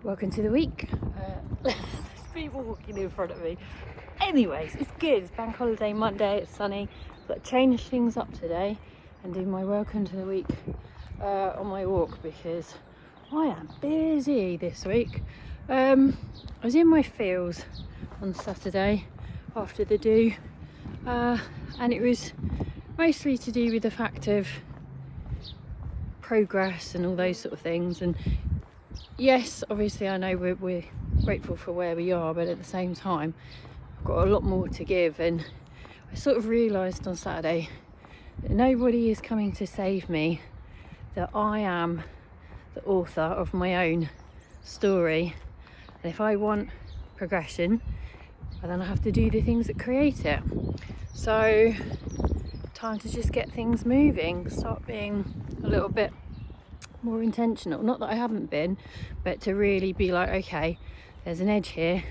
Welcome to the week. There's people walking in front of me. Anyways, it's good. It's bank holiday Monday. It's sunny. I've got to change things up today and do my welcome to the week on my walk because I am busy this week. I was in my fields on Saturday after the do, and it was mostly to do with the fact of progress and all those sort of things. And yes, obviously I know we're grateful for where we are, but at the same time I've got a lot more to give. And I sort of realised on Saturday that nobody is coming to save me, that I am the author of my own story, and if I want progression, then I have to do the things that create it. So time to just get things moving, start being a little bit more intentional. Not that I haven't been, but to really be like, okay, there's an edge here,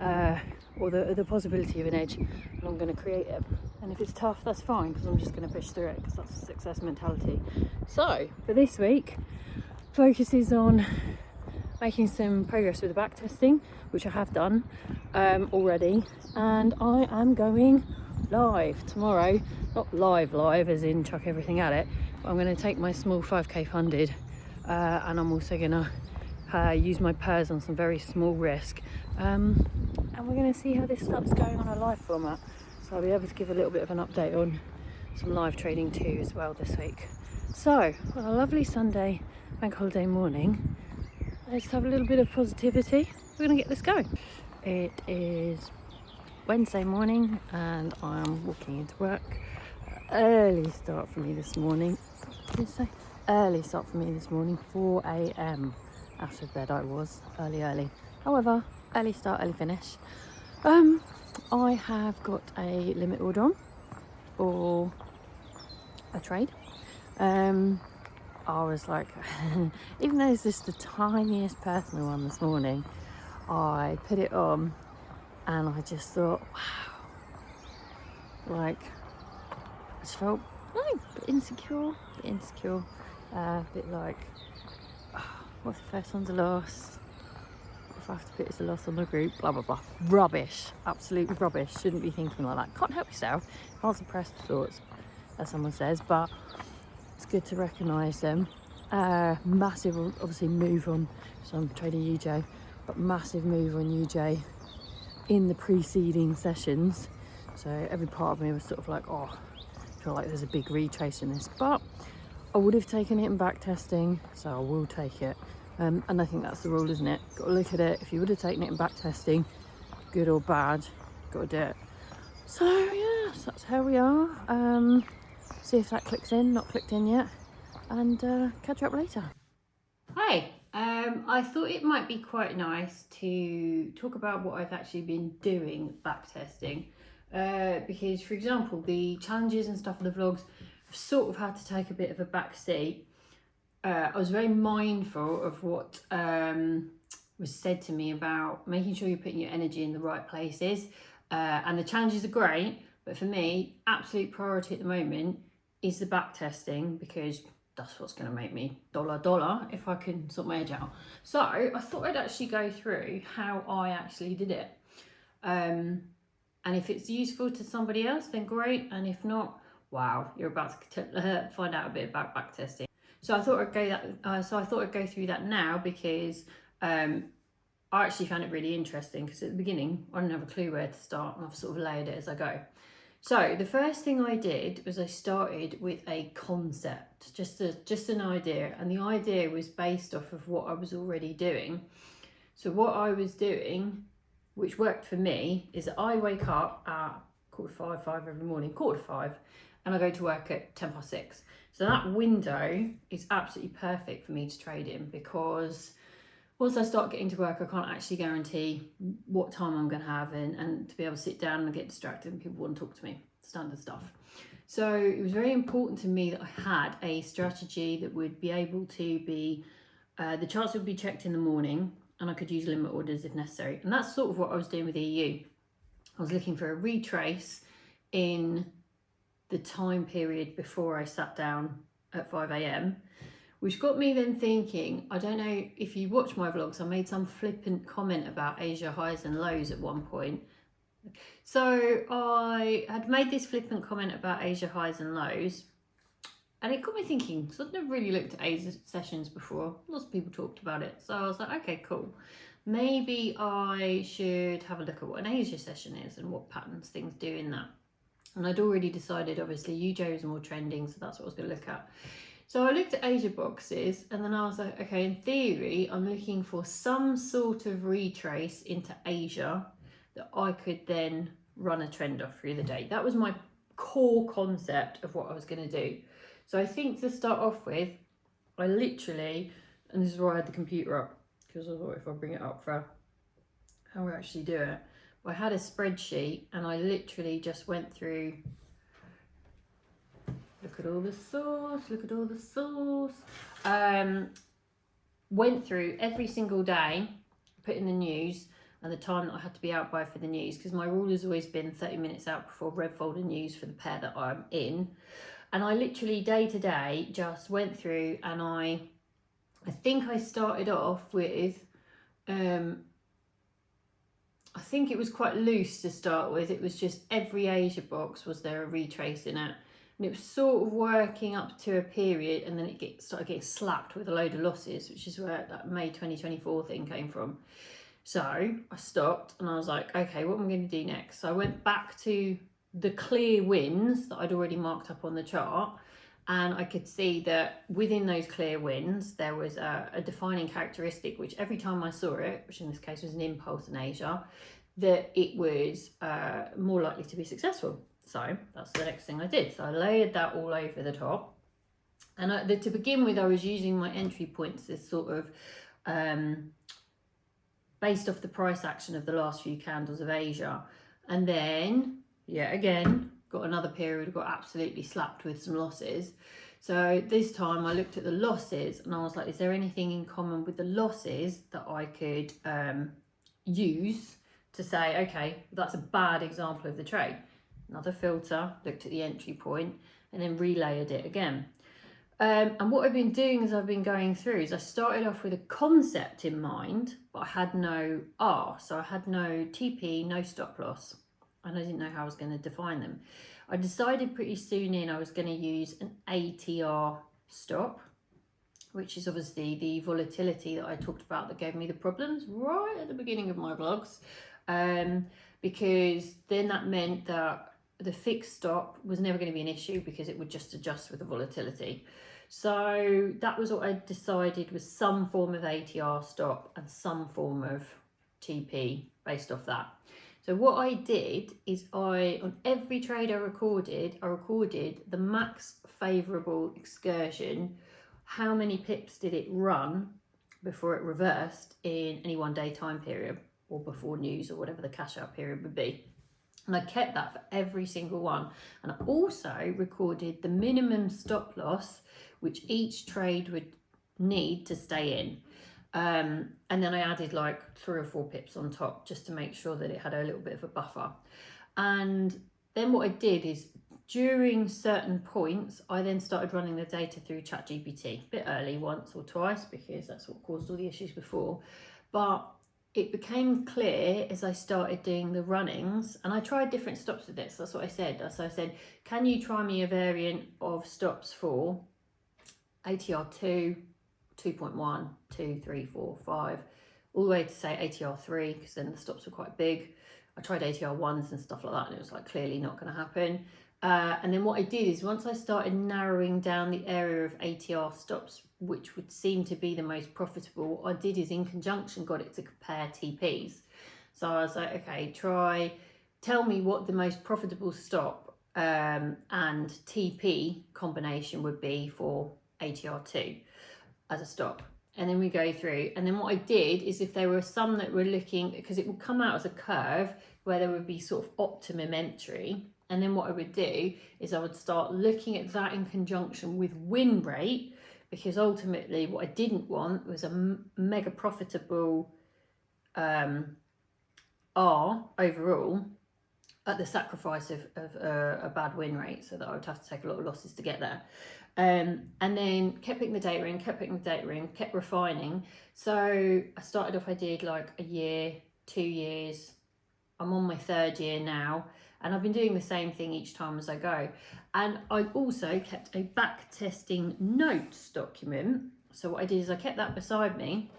or the possibility of an edge, and I'm going to create it. And if it's tough, that's fine, because I'm just going to push through it, because that's a success mentality. So for this week, focus is on making some progress with the back testing, which I have done already, and I am going live tomorrow. Not live as in chuck everything at it, but I'm going to take my small 5k funded, and I'm also going to use my PERS on some very small risk, and we're going to see how this starts going on a live format, so I'll be able to give a little bit of an update on some live trading too as well this week. So on a lovely Sunday bank holiday morning, let's have a little bit of positivity. We're going to get this going. It is Wednesday morning and I'm walking into work. Early start for me this morning. Early start for me this morning, 4 a.m. Out of bed I was, early. However, early start, early finish. I have got a limit order on for a trade. I was like, even though it's just the tiniest personal one this morning, I put it on and I just thought, wow, like, I just felt a bit insecure, a bit like, oh, what if the first one's a loss? If I have to put it as a loss on the group, blah blah blah. Rubbish, absolute rubbish. Shouldn't be thinking like that. Can't help yourself, can't suppress the thoughts, as someone says, but it's good to recognise them. Massive, obviously, move on. So I'm trading UJ, but massive move on UJ in the preceding sessions. So every part of me was sort of like, oh, I feel like there's a big retrace in this, but I would have taken it in back testing, so I will take it. And I think that's the rule, isn't it? Got to look at it. If you would have taken it in back testing, good or bad, got to do it. So yes, that's how we are. See if that clicks in. Not clicked in yet, and catch you up later. Hi. I thought it might be quite nice to talk about what I've actually been doing back testing, because, for example, the challenges and stuff of the vlogs have sort of had to take a bit of a back seat. I was very mindful of what was said to me about making sure you're putting your energy in the right places, and the challenges are great, but for me, absolute priority at the moment is the back testing, because that's what's going to make me dollar if I can sort my edge out. So I thought I'd actually go through how I actually did it, and if it's useful to somebody else, then great, and if not, wow, you're about to find out a bit about back testing. So I thought I'd go through that now, because I actually found it really interesting, because at the beginning I didn't have a clue where to start, and I've sort of layered it as I go. So the first thing I did was I started with a concept, just an idea, and the idea was based off of what I was already doing. So what I was doing, which worked for me, is that I wake up at 5:45 every morning, 5:45, and I go to work at 6:10. So that window is absolutely perfect for me to trade in, because once I start getting to work, I can't actually guarantee what time I'm going to have, and to be able to sit down and get distracted and people want to talk to me, standard stuff. So it was very important to me that I had a strategy that would be able to be, the charts would be checked in the morning, and I could use limit orders if necessary. And that's sort of what I was doing with EU. I was looking for a retrace in the time period before I sat down at 5 a.m, which got me then thinking, I don't know if you watch my vlogs, I made some flippant comment about Asia highs and lows at one point. So I had made this flippant comment about Asia highs and lows, and it got me thinking, because I'd never really looked at Asia sessions before. Lots of people talked about it. So I was like, okay, cool. Maybe I should have a look at what an Asia session is and what patterns things do in that. And I'd already decided, obviously, UJ was more trending, so that's what I was going to look at. So I looked at Asia boxes, and then I was like, okay, in theory, I'm looking for some sort of retrace into Asia that I could then run a trend off through the day. That was my core concept of what I was going to do. So I think to start off with, I literally, and this is why I had the computer up, because I thought if I bring it up for how we actually do it, I had a spreadsheet and I literally just went through, look at all the sauce, look at all the sauce, went through every single day, put in the news and the time that I had to be out by for the news, because my rule has always been 30 minutes out before red folder news for the pair that I'm in. And I literally day to day just went through, and I think I started off with, I think it was quite loose to start with. It was just every Asia box, was there a retrace in it? And it was sort of working up to a period, and then it started getting slapped with a load of losses, which is where that May 2024 thing came from. So I stopped and I was like, okay, what am I going to do next? So I went back to the clear wins that I'd already marked up on the chart, and I could see that within those clear wins there was a defining characteristic, which every time I saw it, which in this case was an impulse in Asia, that it was more likely to be successful. So that's the next thing I did. So I layered that all over the top, and to begin with I was using my entry points as sort of based off the price action of the last few candles of Asia. And then yet again, got another period, got absolutely slapped with some losses. So this time I looked at the losses and I was like, is there anything in common with the losses that I could use to say, okay, that's a bad example of the trade. Another filter, looked at the entry point and then relayered it again. And what I've been doing as I've been going through is I started off with a concept in mind, but I had no R. So I had no TP, no stop loss. And I didn't know how I was going to define them. I decided pretty soon in I was going to use an ATR stop, which is obviously the volatility that I talked about that gave me the problems right at the beginning of my vlogs. Because then that meant that the fixed stop was never going to be an issue because it would just adjust with the volatility. So that was what I decided was some form of ATR stop and some form of TP based off that. So what I did is on every trade I recorded the max favourable excursion, how many pips did it run before it reversed in any 1 day time period, or before news, or whatever the cash out period would be. And I kept that for every single one. And I also recorded the minimum stop loss which each trade would need to stay in. And then I added like 3 or 4 pips on top just to make sure that it had a little bit of a buffer. And then what I did is during certain points, I then started running the data through ChatGPT, a bit early once or twice because that's what caused all the issues before. But it became clear as I started doing the runnings, and I tried different stops with this. That's what I said. So I said, can you try me a variant of stops for ATR 2, 2.1, 2, 3, 4, 5, all the way to say ATR 3, because then the stops were quite big. I tried ATR 1s and stuff like that, and it was like clearly not going to happen. And then what I did is once I started narrowing down the area of ATR stops, which would seem to be the most profitable, what I did is in conjunction got it to compare TPs. So I was like, okay, tell me what the most profitable stop and TP combination would be for ATR2 as a stop. And then we go through, and then what I did is if there were some that were looking, because it would come out as a curve where there would be sort of optimum entry, and then what I would do is I would start looking at that in conjunction with win rate, because ultimately what I didn't want was a mega profitable R overall at the sacrifice of a bad win rate, so that I would have to take a lot of losses to get there. And then kept putting the data in, kept refining. So I started off, I did like a year, 2 years. I'm on my 3rd year now, and I've been doing the same thing each time as I go. And I also kept a back testing notes document. So what I did is I kept that beside me,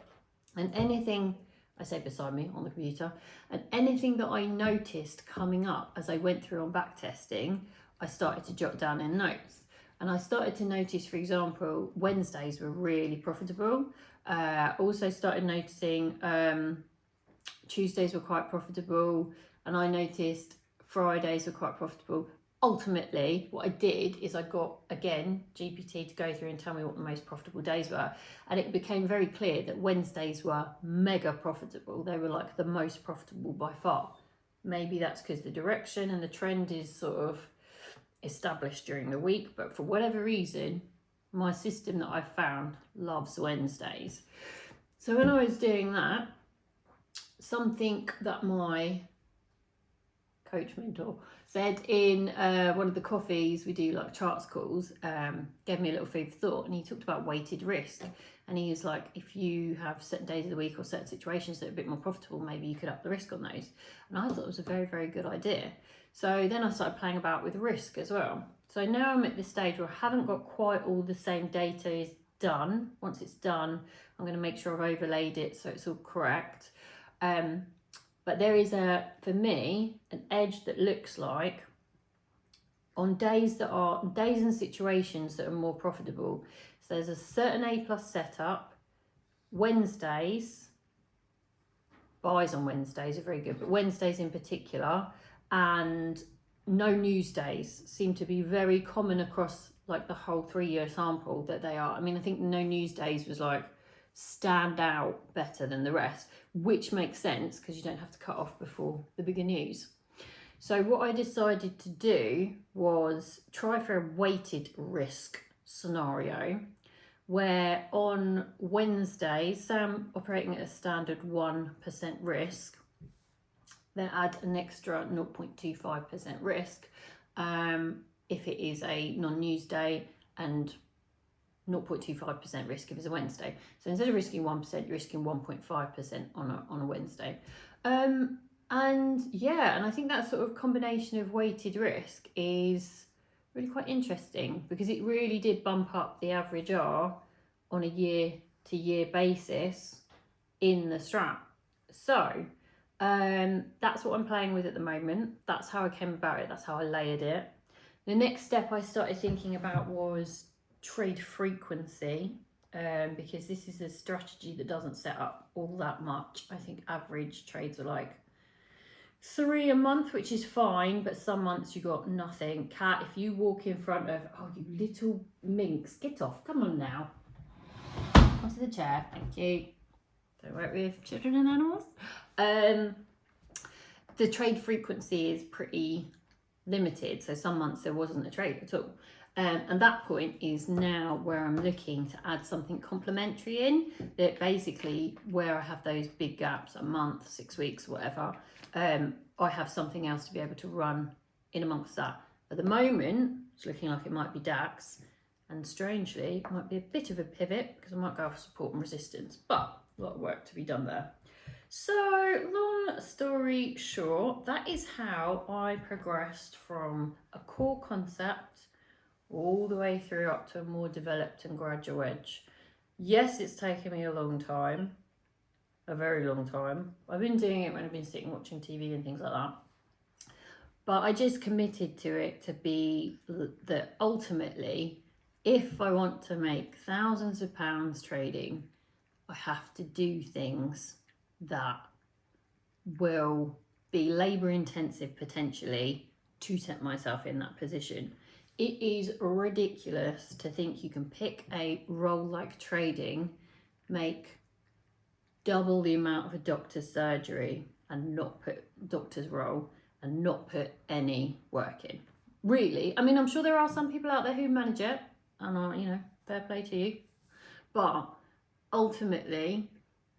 and anything, I say beside me on the computer, and anything that I noticed coming up as I went through on back testing, I started to jot down in notes. And I started to notice, for example, Wednesdays were really profitable. Also started noticing Tuesdays were quite profitable, and I noticed Fridays were quite profitable. Ultimately, what I did is I got, again, GPT to go through and tell me what the most profitable days were. And it became very clear that Wednesdays were mega profitable. They were like the most profitable by far. Maybe that's because the direction and the trend is sort of established during the week, but for whatever reason, my system that I've found loves Wednesdays. So when I was doing that, something that my coach mentor said in one of the coffees we do, like charts calls, gave me a little food for thought, and he talked about weighted risk. And he was like, if you have certain days of the week or certain situations that are a bit more profitable, maybe you could up the risk on those. And I thought it was a very, very good idea. So then I started playing about with risk as well. So now I'm at this stage where I haven't got quite all the same data is done. Once it's done, I'm going to make sure I've overlaid it so it's all correct. But there is for me, an edge that looks like on days and situations that are more profitable. So there's a certain A+ setup. Wednesdays, buys on Wednesdays are very good, but Wednesdays in particular, and no news days seem to be very common across like the whole 3-year sample that they are. I mean, I think no news days was like stand out better than the rest, which makes sense because you don't have to cut off before the bigger news. So what I decided to do was try for a weighted risk scenario where on Wednesdays, say I'm operating at a standard 1% risk, then add an extra 0.25% risk if it is a non-news day, and 0.25% risk if it's a Wednesday. So instead of risking 1%, you're risking 1.5% on a Wednesday. And I think that sort of combination of weighted risk is really quite interesting because it really did bump up the average R on a year-to-year basis in the strat. So that's what I'm playing with at the moment. That's how I came about it. That's how I layered it. The next step I started thinking about was trade frequency, because this is a strategy that doesn't set up all that much. I think average trades are like 3 a month, which is fine, but some months you got nothing. Cat, if you walk in front of, oh, you little minx, get off, come on now. Onto the chair, thank you. Don't work with children and animals. The trade frequency is pretty limited, so some months there wasn't a trade at all. And that point is now where I'm looking to add something complementary in, that basically where I have those big gaps, a month, 6 weeks, whatever, I have something else to be able to run in amongst that. At the moment, it's looking like it might be DAX, and strangely, it might be a bit of a pivot because I might go off support and resistance, but a lot of work to be done there. So long story short, that is how I progressed from a core concept all the way through up to a more developed and gradual edge. Yes, it's taken me a long time, a very long time. I've been doing it when I've been sitting watching TV and things like that. But I just committed to it to be that ultimately, if I want to make thousands of pounds trading, I have to do things that will be labour intensive potentially to set myself in that position. It is ridiculous to think you can pick a role like trading, make double the amount of a doctor's surgery and not put doctor's role and not put any work in. Really, I mean, I'm sure there are some people out there who manage it and are, fair play to you. But ultimately,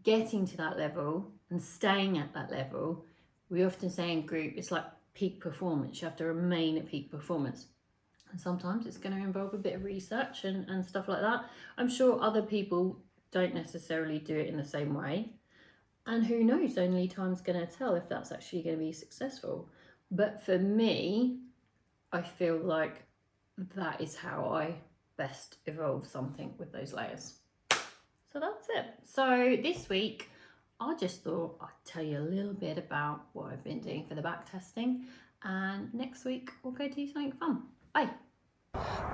getting to that level and staying at that level, we often say in group, it's like peak performance. You have to remain at peak performance. And sometimes it's going to involve a bit of research and stuff like that. I'm sure other people don't necessarily do it in the same way. And who knows, only time's going to tell if that's actually going to be successful. But for me, I feel like that is how I best evolve something with those layers. So that's it. So this week, I just thought I'd tell you a little bit about what I've been doing for the back testing. And next week, we'll go do something fun. Bye.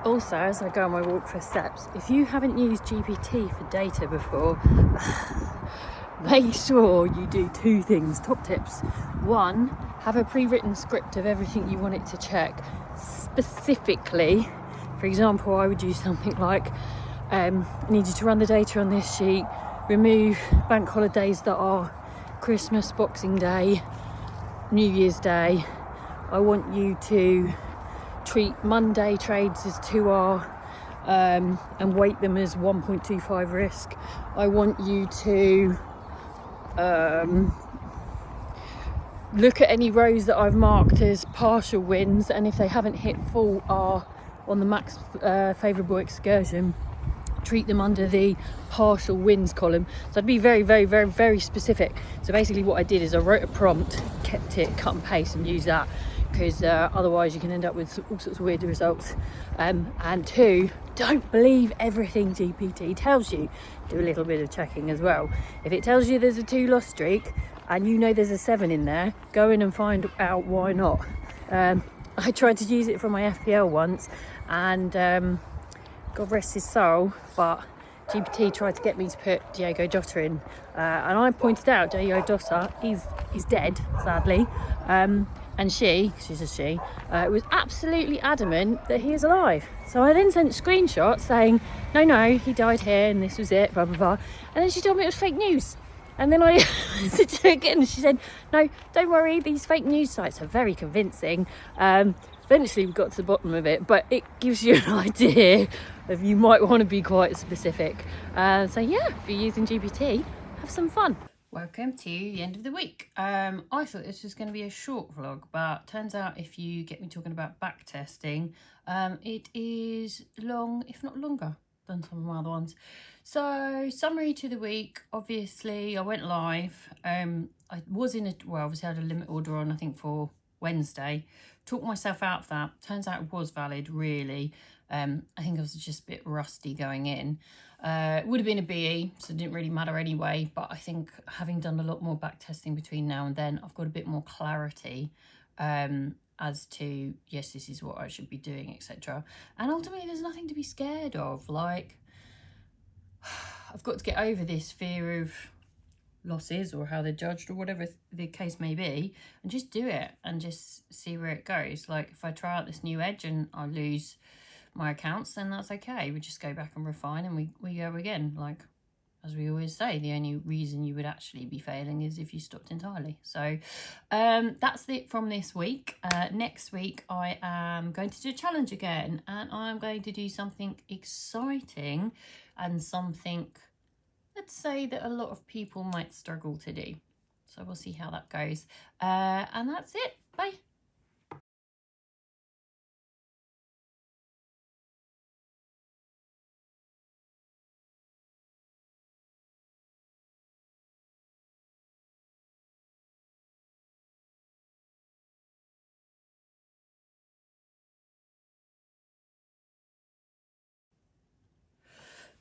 Also, as I go on my walk for steps, if you haven't used GPT for data before, make sure you do two things. Top tips. One, have a pre-written script of everything you want it to check. Specifically, for example, I would use something like, I need you to run the data on this sheet, remove bank holidays that are Christmas, Boxing Day, New Year's Day. I want you to treat Monday trades as 2R and weight them as 1.25 risk. I want you to look at any rows that I've marked as partial wins, and if they haven't hit full R on the max favourable excursion, treat them under the partial wins column. So I'd be very, very, very, very specific. So basically what I did is I wrote a prompt, kept it, cut and paste, and used that, because otherwise you can end up with all sorts of weird results. And two, don't believe everything GPT tells you. Do a little bit of checking as well. If it tells you there's a 2 loss streak and you know there's a 7 in there, go in and find out why not. I tried to use it for my FPL once, and God rest his soul, but GPT tried to get me to put Diogo Jota in, and I pointed out Diogo Jota is dead, sadly, and she's a she, was absolutely adamant that he is alive. So I then sent screenshots saying, no, he died here and this was it, blah, blah, blah. And then she told me it was fake news. And then I messaged her again and she said, no, don't worry, these fake news sites are very convincing. Eventually we got to the bottom of it, but it gives you an idea of you might want to be quite specific. So yeah, if you're using GPT, have some fun. Welcome to the end of the week. I thought this was going to be a short vlog, but turns out if you get me talking about back testing, it is long, if not longer, than some of my other ones. So, summary to the week. Obviously, I went live. I was obviously had a limit order on, I think, for Wednesday. Talked myself out of that. Turns out it was valid, really. I think I was just a bit rusty going in. It would have been a BE, so it didn't really matter anyway. But I think having done a lot more back testing between now and then, I've got a bit more clarity as to, yes, this is what I should be doing, etc. And ultimately, there's nothing to be scared of. Like, I've got to get over this fear of losses or how they're judged or whatever the case may be, and just do it and just see where it goes. Like, if I try out this new edge and I lose my accounts, then that's okay. We just go back and refine and we go again. Like, as we always say, the only reason you would actually be failing is if you stopped entirely. So that's it from this week. Next week I am going to do a challenge again, and I'm going to do something exciting and something, let's say, that a lot of people might struggle to do. So we'll see how that goes. And that's it. Bye.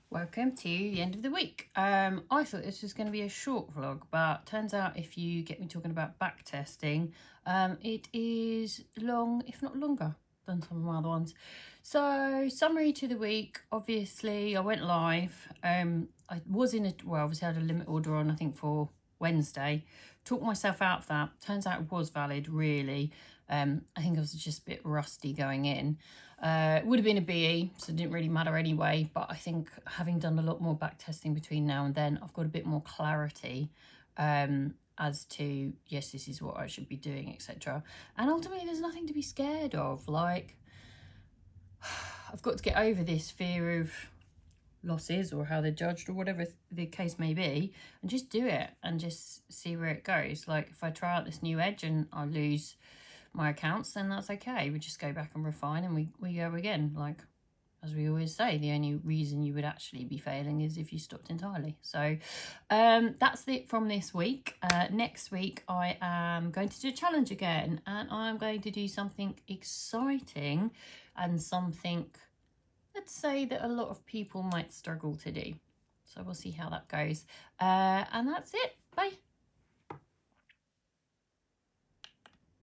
Welcome to the end of the week. I thought this was going to be a short vlog, but turns out if you get me talking about back testing, it is long, if not longer, than some of my other ones. So, summary to the week. Obviously, I went live. I was obviously had a limit order on, I think, for Wednesday. Talked myself out of that. Turns out it was valid, really. I think I was just a bit rusty going in. It would have been a BE, so it didn't really matter anyway. But I think having done a lot more back testing between now and then, I've got a bit more clarity as to, yes, this is what I should be doing, etc. And ultimately, there's nothing to be scared of. Like, I've got to get over this fear of losses or how they're judged or whatever the case may be, and just do it and just see where it goes. Like, if I try out this new edge and I lose my accounts, then that's okay. We just go back and refine, and we go again. Like, as we always say, the only reason you would actually be failing is if you stopped entirely. So that's it from this week. Next week I am going to do a challenge again, and I'm going to do something exciting and something, let's say, that a lot of people might struggle to do. So we'll see how that goes. And that's it. Bye.